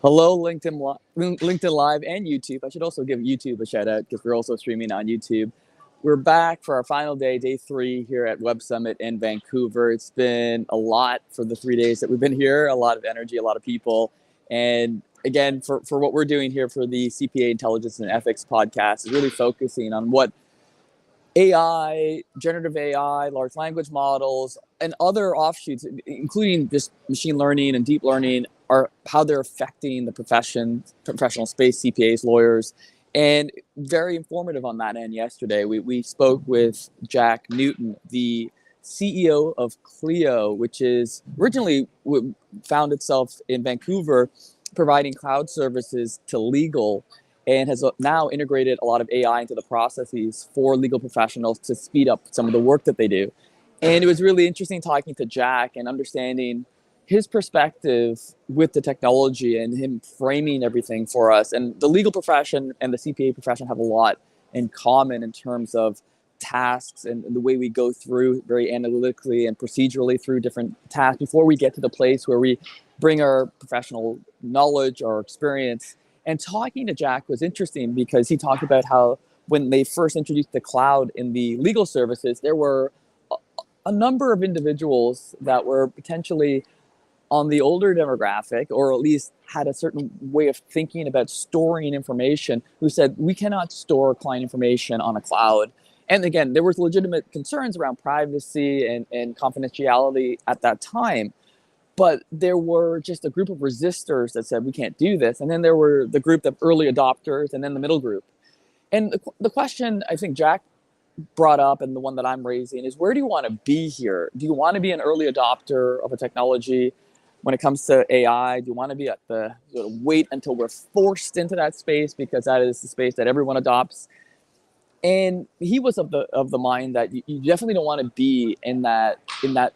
Hello, LinkedIn Live and YouTube. I should also give YouTube a shout out because we're also streaming on YouTube. We're back for our final day, day 3 here at Web Summit in Vancouver. It's been a lot for the 3 days that we've been here, a lot of energy, a lot of people. And again, for what we're doing here for the CPA Intelligence and Ethics podcast is really focusing on what AI, generative AI, large language models, and other offshoots, including just machine learning and deep learning, are how they're affecting the professional space, CPAs, lawyers, and very informative on that end yesterday. We spoke with Jack Newton, the CEO of Clio, which is originally found itself in Vancouver, providing cloud services to legal, and has now integrated a lot of AI into the processes for legal professionals to speed up some of the work that they do. And it was really interesting talking to Jack and understanding his perspective with the technology and him framing everything for us. And the legal profession and the CPA profession have a lot in common in terms of tasks and the way we go through very analytically and procedurally through different tasks before we get to the place where we bring our professional knowledge or experience. And talking to Jack was interesting because he talked about how when they first introduced the cloud in the legal services, there were a number of individuals that were potentially on the older demographic, or at least had a certain way of thinking about storing information, who said, we cannot store client information on a cloud. And again, there was legitimate concerns around privacy and confidentiality at that time. But there were just a group of resistors that said, we can't do this. And then there were the group of early adopters and then the middle group. And the question I think Jack brought up, and the one that I'm raising, is where do you want to be here? Do you want to be an early adopter of a technology when it comes to AI? Do you want to be at the sort of wait until we're forced into that space because that is the space that everyone adopts? And he was of the mind that you definitely don't want to be in that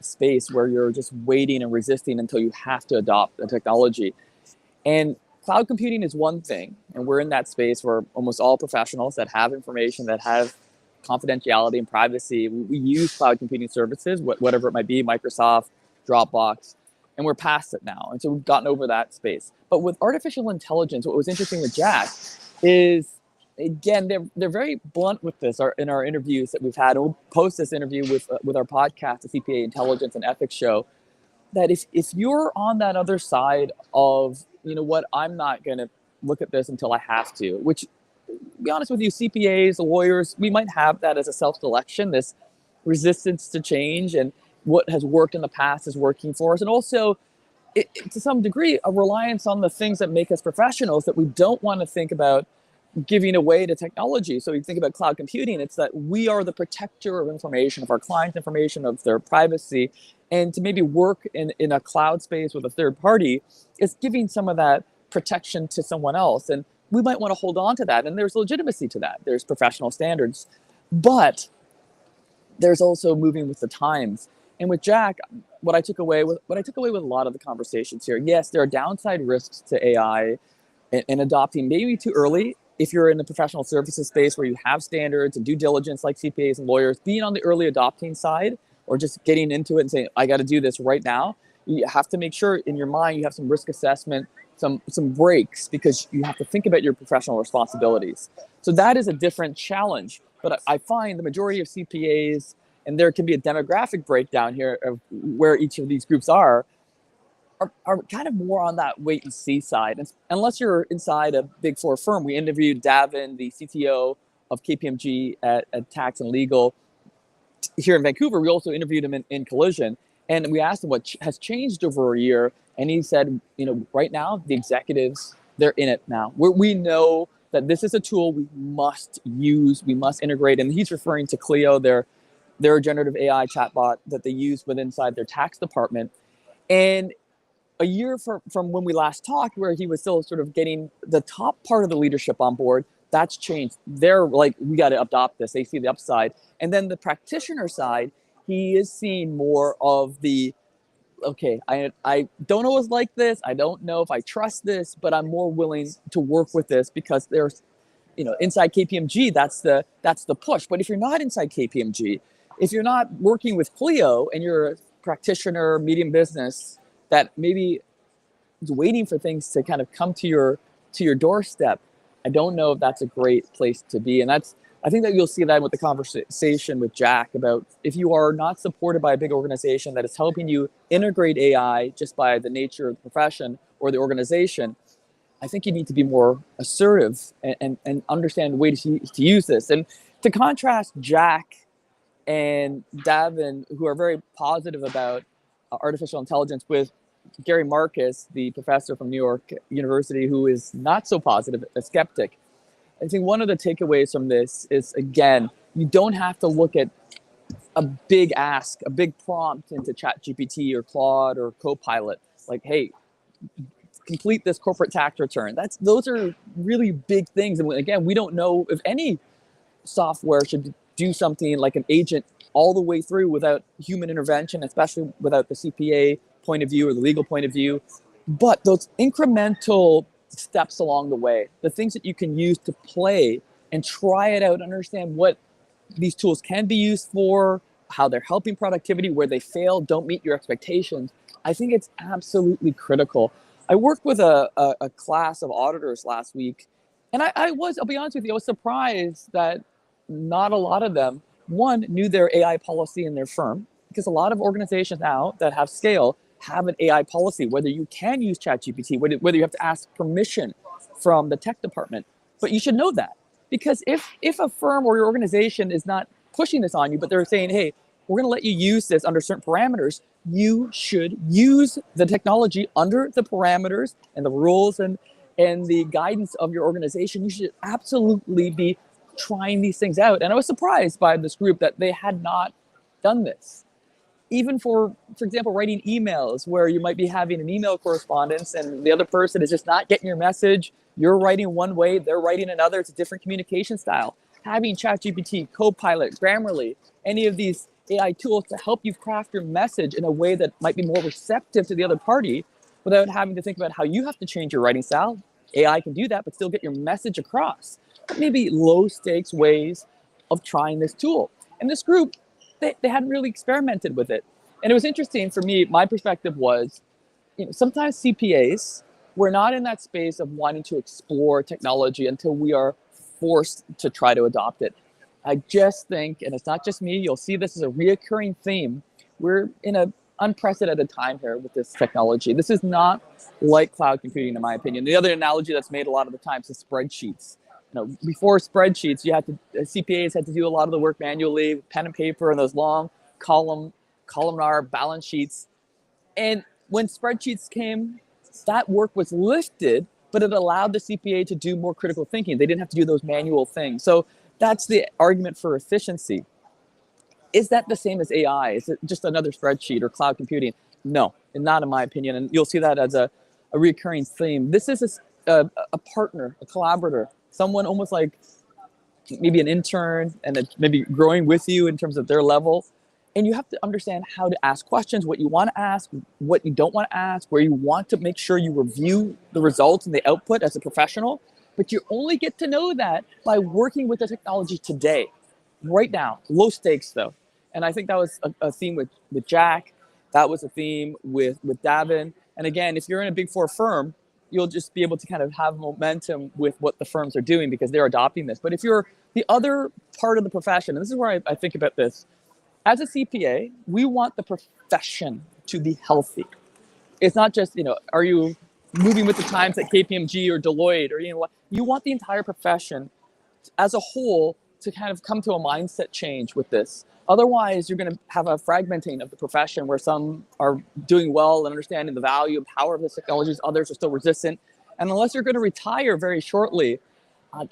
space where you're just waiting and resisting until you have to adopt a technology. And cloud computing is one thing, and we're in that space where almost all professionals that have information, that have confidentiality and privacy, we use cloud computing services, whatever it might be, Microsoft, Dropbox, and we're past it now. And so we've gotten over that space. But with artificial intelligence, what was interesting with Jack is, again, they're very blunt with this in our interviews that we've had. And we'll post this interview with our podcast, the CPA Intelligence and Ethics Show, that if you're on that other side of, you know what, I'm not going to look at this until I have to, which, to be honest with you, CPAs, lawyers, we might have that as a self-selection, this resistance to change, and what has worked in the past is working for us. And also, to some degree, a reliance on the things that make us professionals that we don't want to think about giving away to technology. So you think about cloud computing, it's that we are the protector of information, of our clients' information, of their privacy. And to maybe work in a cloud space with a third party is giving some of that protection to someone else. And we might want to hold on to that. And there's legitimacy to that. There's professional standards. But there's also moving with the times. And with Jack, what I took away with a lot of the conversations here, yes, there are downside risks to AI and adopting maybe too early. If you're in the professional services space where you have standards and due diligence like CPAs and lawyers, being on the early adopting side or just getting into it and saying, I got to do this right now, you have to make sure in your mind you have some risk assessment, some breaks, because you have to think about your professional responsibilities. So that is a different challenge. But I find the majority of CPAs, and there can be a demographic breakdown here of where each of these groups are kind of more on that wait and see side. And unless you're inside a big four firm, we interviewed Davin, the CTO of KPMG at Tax and Legal here in Vancouver. We also interviewed him in Collision, and we asked him what has changed over a year. And he said, right now, the executives, they're in it now. We know that this is a tool we must use, we must integrate. And he's referring to Clio, their generative AI chatbot that they use inside their tax department. And a year from when we last talked, where he was still sort of getting the top part of the leadership on board, that's changed. They're like, we got to adopt this. They see the upside. And then the practitioner side, he is seeing more of the, okay, I don't always like this. I don't know if I trust this, but I'm more willing to work with this because there's, inside KPMG, that's the push. But if you're not inside KPMG, if you're not working with Clio and you're a practitioner, medium business, that maybe waiting for things to kind of come to your doorstep, I don't know if that's a great place to be. And I think that you'll see that with the conversation with Jack about if you are not supported by a big organization that is helping you integrate AI just by the nature of the profession or the organization, I think you need to be more assertive and understand ways to use this. And to contrast Jack and Davin, who are very positive about artificial intelligence, with Gary Marcus, the professor from New York University, who is not so positive, a skeptic. I think one of the takeaways from this is, again, you don't have to look at a big ask, a big prompt into ChatGPT or Claude or Copilot. Like, hey, complete this corporate tax return. Those are really big things. And again, we don't know if any software should do something like an agent all the way through without human intervention, especially without the CPA point of view or the legal point of view. But those incremental steps along the way, the things that you can use to play and try it out, understand what these tools can be used for, how they're helping productivity, where they fail, don't meet your expectations. I think it's absolutely critical. I worked with a class of auditors last week, and I'll be honest with you, I was surprised that not a lot of them, one, knew their AI policy in their firm, because a lot of organizations now that have scale have an AI policy, whether you can use ChatGPT, whether you have to ask permission from the tech department. But you should know that, because if a firm or your organization is not pushing this on you, but they're saying, hey, we're going to let you use this under certain parameters, you should use the technology under the parameters and the rules and the guidance of your organization. You should absolutely be trying these things out. And I was surprised by this group that they had not done this. Even for example, writing emails where you might be having an email correspondence and the other person is just not getting your message. You're writing one way, they're writing another. It's a different communication style. Having ChatGPT, Copilot, Grammarly, any of these AI tools to help you craft your message in a way that might be more receptive to the other party without having to think about how you have to change your writing style. AI can do that, but still get your message across. Maybe low stakes ways of trying this tool. And this group, they hadn't really experimented with it. And it was interesting for me, my perspective was, sometimes CPAs, we're not in that space of wanting to explore technology until we are forced to try to adopt it. I just think, and it's not just me, you'll see this as a reoccurring theme, we're in an unprecedented time here with this technology. This is not like cloud computing, in my opinion. The other analogy that's made a lot of the times is spreadsheets. Before spreadsheets, CPAs had to do a lot of the work manually, pen and paper, and those long columnar balance sheets. And when spreadsheets came, that work was lifted, but it allowed the CPA to do more critical thinking. They didn't have to do those manual things. So that's the argument for efficiency. Is that the same as AI? Is it just another spreadsheet or cloud computing? No, and not in my opinion. And you'll see that as a recurring theme. This is a partner, a collaborator, someone almost like maybe an intern and maybe growing with you in terms of their level. And you have to understand how to ask questions, what you want to ask, what you don't want to ask, where you want to make sure you review the results and the output as a professional. But you only get to know that by working with the technology today, right now. Low stakes, though. And I think that was a theme with Jack. That was a theme with Davin. And again, if you're in a Big Four firm, you'll just be able to kind of have momentum with what the firms are doing because they're adopting this. But if you're the other part of the profession, and this is where I think about this, as a CPA, we want the profession to be healthy. It's not just, are you moving with the times at KPMG or Deloitte or, you want the entire profession as a whole to kind of come to a mindset change with this. Otherwise, you're going to have a fragmenting of the profession where some are doing well and understanding the value and power of the technologies, others are still resistant. And unless you're going to retire very shortly,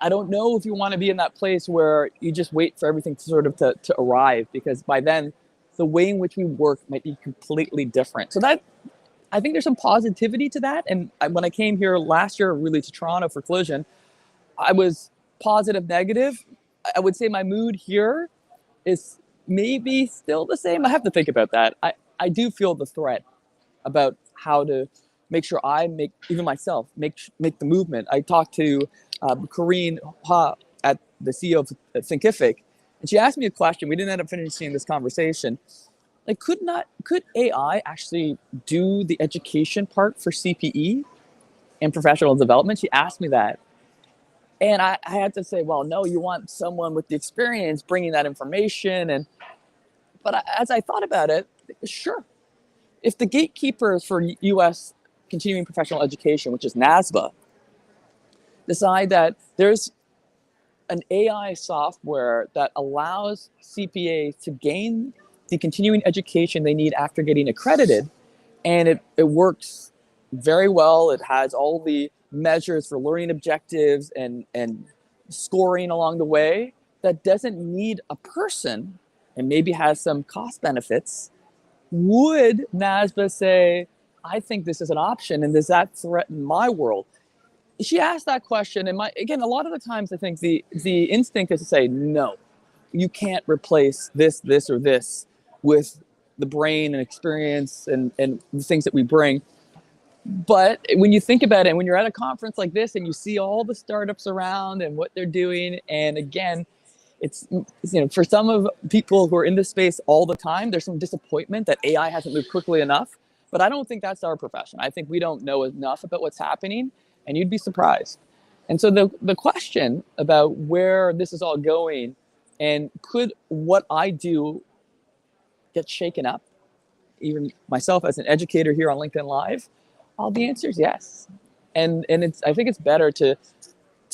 I don't know if you want to be in that place where you just wait for everything to sort of to arrive, because by then, the way in which we work might be completely different. So that, I think there's some positivity to that. And when I came here last year, really to Toronto for Collision, I was positive, negative. I would say my mood here is maybe still the same. I have to think about that. I do feel the threat about how to make sure I make, even myself, make the movement. I talked to Corrine Ha, at the CEO of Thinkific, and she asked me a question. We didn't end up finishing this conversation. like could AI actually do the education part for CPE and professional development? She asked me that. And I had to say, well, no, you want someone with the experience bringing that information. But as I thought about it, sure. If the gatekeepers for U.S. continuing professional education, which is NASBA, decide that there's an AI software that allows CPAs to gain the continuing education they need after getting accredited, and it works very well. It has all the measures for learning objectives and scoring along the way, that doesn't need a person and maybe has some cost benefits. Would NASBA say, I think this is an option, and does that threaten my world? She asked that question, and again, a lot of the times I think the instinct is to say, no, you can't replace this, or this with the brain and experience and the things that we bring. But when you think about it, when you're at a conference like this and you see all the startups around and what they're doing, and again, it's for some of people who are in this space all the time, there's some disappointment that AI hasn't moved quickly enough. But I don't think that's our profession. I think we don't know enough about what's happening, and you'd be surprised. And so the question about where this is all going, and could what I do get shaken up, even myself as an educator here on LinkedIn Live, the answer is yes. And I think it's better to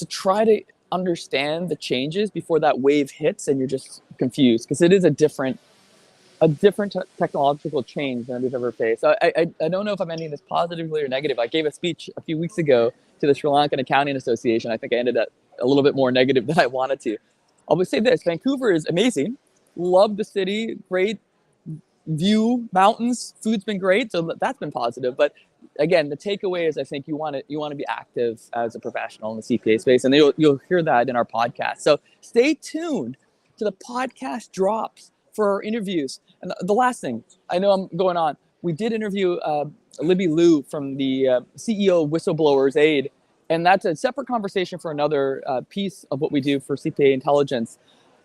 try to understand the changes before that wave hits and you're just confused, because it is a different technological change than we've ever faced. So I don't know if I'm ending this positively or negative. I gave a speech a few weeks ago to the Sri Lankan Accounting Association. I think I ended up a little bit more negative than I wanted to. I'll say this: Vancouver is amazing. Love the city, great view, mountains, food's been great, so that's been positive. But again, the takeaway is I think you want to be active as a professional in the CPA space, and you'll hear that in our podcast. So stay tuned to the podcast drops for our interviews. And the last thing, I know I'm going on, we did interview Libby Liu from the CEO of Whistleblowers Aid, and that's a separate conversation for another piece of what we do for CPA intelligence.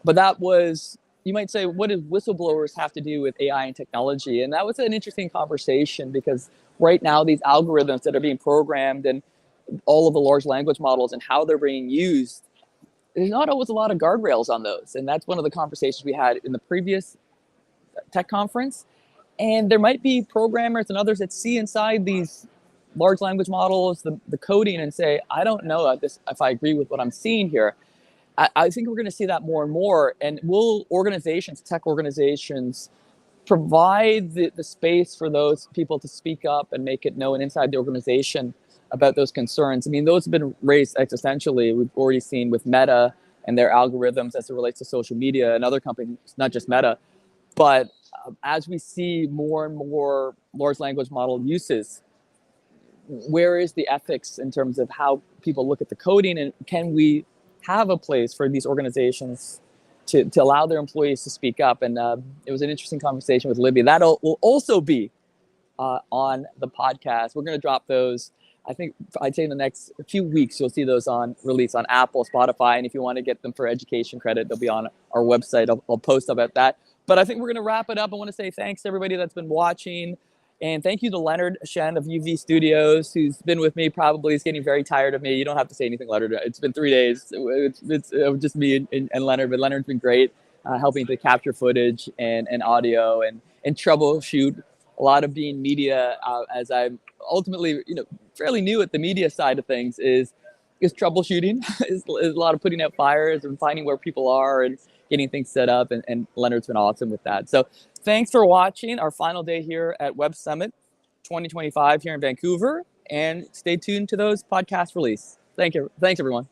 But that was, you might say, what does whistleblowers have to do with AI and technology? And that was an interesting conversation, because right now these algorithms that are being programmed and all of the large language models and how they're being used, there's not always a lot of guardrails on those. And that's one of the conversations we had in the previous tech conference. And there might be programmers and others that see inside these large language models, the coding, and say, I don't know if I agree with what I'm seeing here. I think we're going to see that more and more. And will organizations, tech organizations, provide the space for those people to speak up and make it known inside the organization about those concerns? I mean, those have been raised existentially. We've already seen with Meta and their algorithms as it relates to social media and other companies, not just Meta. But as we see more and more large language model uses, where is the ethics in terms of how people look at the coding, and can we have a place for these organizations to allow their employees to speak up? And it was an interesting conversation with Libby. That will also be on the podcast. We're going to drop those. I think I'd say in the next few weeks, you'll see those release on Apple, Spotify. And if you want to get them for education credit, they'll be on our website. I'll post about that. But I think we're going to wrap it up. I want to say thanks to everybody that's been watching. And thank you to Leonard Shen of UV Studios, who's been with me. Probably is getting very tired of me. You don't have to say anything, Leonard. It's been 3 days. It's just me and Leonard. But Leonard's been great, helping to capture footage and audio and troubleshoot a lot of being media. As I'm ultimately, fairly new at the media side of things, is troubleshooting. is a lot of putting out fires and finding where people are and getting things set up. And Leonard's been awesome with that. So thanks for watching our final day here at Web Summit 2025 here in Vancouver. And stay tuned to those podcast release. Thank you. Thanks, everyone.